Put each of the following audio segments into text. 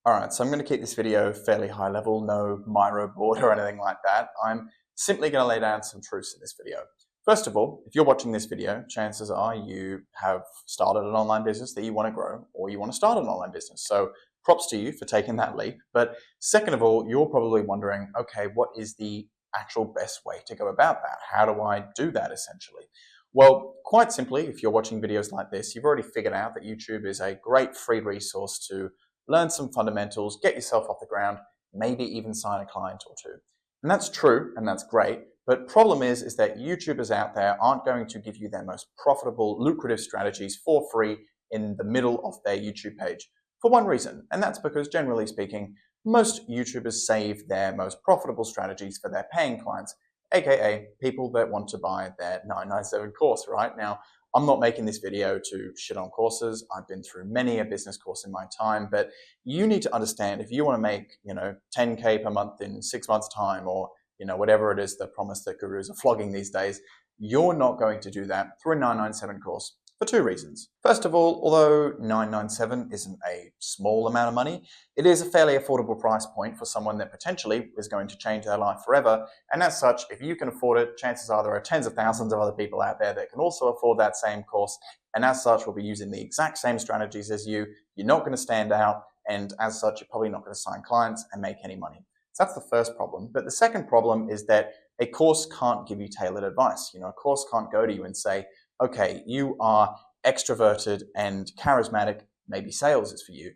Alright, so I'm going to keep this video fairly high level, no Miro board or anything like that. I'm simply going to lay down some truths in this video. First of all, if you're watching this video, chances are you have started an online business that you want to grow, or you want to start an online business. So props to you for taking that leap. But second of all, you're probably wondering, okay, what is the actual best way to go about that? How do I do that essentially? Well, quite simply, if you're watching videos like this, you've already figured out that YouTube is a great free resource to learn some fundamentals, get yourself off the ground, maybe even sign a client or two. And that's true, and that's great. But problem is that YouTubers out there aren't going to give you their most profitable, lucrative strategies for free in the middle of their YouTube page for one reason. And that's because, generally speaking, most YouTubers save their most profitable strategies for their paying clients, aka people that want to buy their 997 course, right? Now, I'm not making this video to shit on courses. I've been through many a business course in my time, but you need to understand if you want to make, 10K per month in 6 months' time, or, whatever it is the promise that gurus are flogging these days, you're not going to do that through a 997 course for two reasons. First of all, although 997 isn't a small amount of money, it is a fairly affordable price point for someone that potentially is going to change their life forever. And as such, if you can afford it, chances are there are tens of thousands of other people out there that can also afford that same course. And as such, will be using the exact same strategies as you. You're not going to stand out. And as such, you're probably not going to sign clients and make any money. So that's the first problem. But the second problem is that a course can't give you tailored advice. A course can't go to you and say, okay, you are extroverted and charismatic, maybe sales is for you.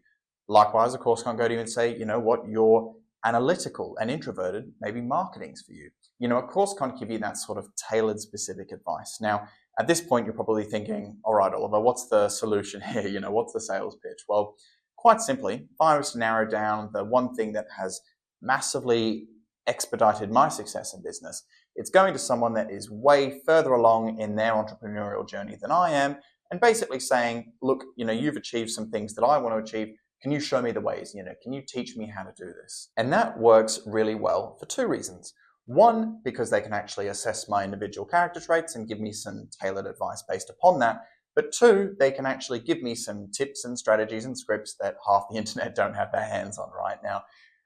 Likewise, a course can't go to you and say, you know what, you're analytical and introverted, maybe marketing's for you. A course can't give you that sort of tailored, specific advice. Now, at this point, you're probably thinking, all right, Oliver, what's the solution here? What's the sales pitch? Well, quite simply, if I was to narrow down the one thing that has massively expedited my success in business, it's going to someone that is way further along in their entrepreneurial journey than I am, and basically saying, look, you've achieved some things that I want to achieve. Can you show me the ways? Can you teach me how to do this? And that works really well for two reasons. One, because they can actually assess my individual character traits and give me some tailored advice based upon that. But two, they can actually give me some tips and strategies and scripts that half the internet don't have their hands on right now.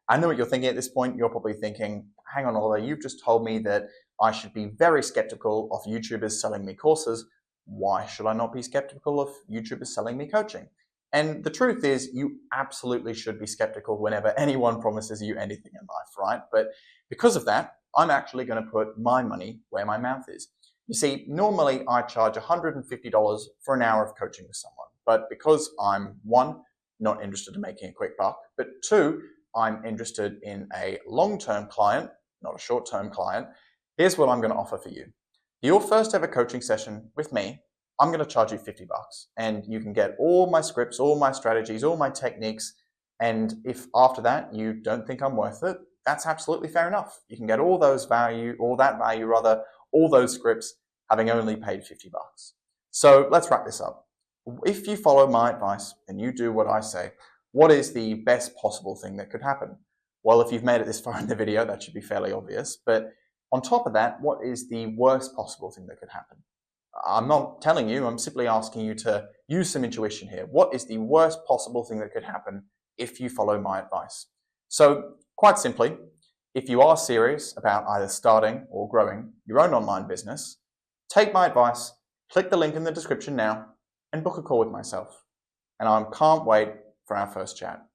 I know what you're thinking at this point. You're probably thinking, hang on, Oliver, you've just told me that I should be very skeptical of YouTubers selling me courses. Why should I not be skeptical of YouTubers selling me coaching? And the truth is, you absolutely should be skeptical whenever anyone promises you anything in life, right? But because of that, I'm actually going to put my money where my mouth is. You see, normally I charge $150 for an hour of coaching with someone. But because I'm, one, not interested in making a quick buck, but two, I'm interested in a long-term client, not a short-term client, here's what I'm going to offer for you. Your first ever coaching session with me, I'm going to charge you $50, and you can get all my scripts, all my strategies, all my techniques. And if after that you don't think I'm worth it, that's absolutely fair enough. You can get all that value, all those scripts, having only paid $50. So let's wrap this up. If you follow my advice and you do what I say, what is the best possible thing that could happen? Well, if you've made it this far in the video, that should be fairly obvious. But on top of that, what is the worst possible thing that could happen? I'm not telling you, I'm simply asking you to use some intuition here. What is the worst possible thing that could happen if you follow my advice? So, quite simply, if you are serious about either starting or growing your own online business, take my advice, click the link in the description now, and book a call with myself. And I can't wait for our first chat.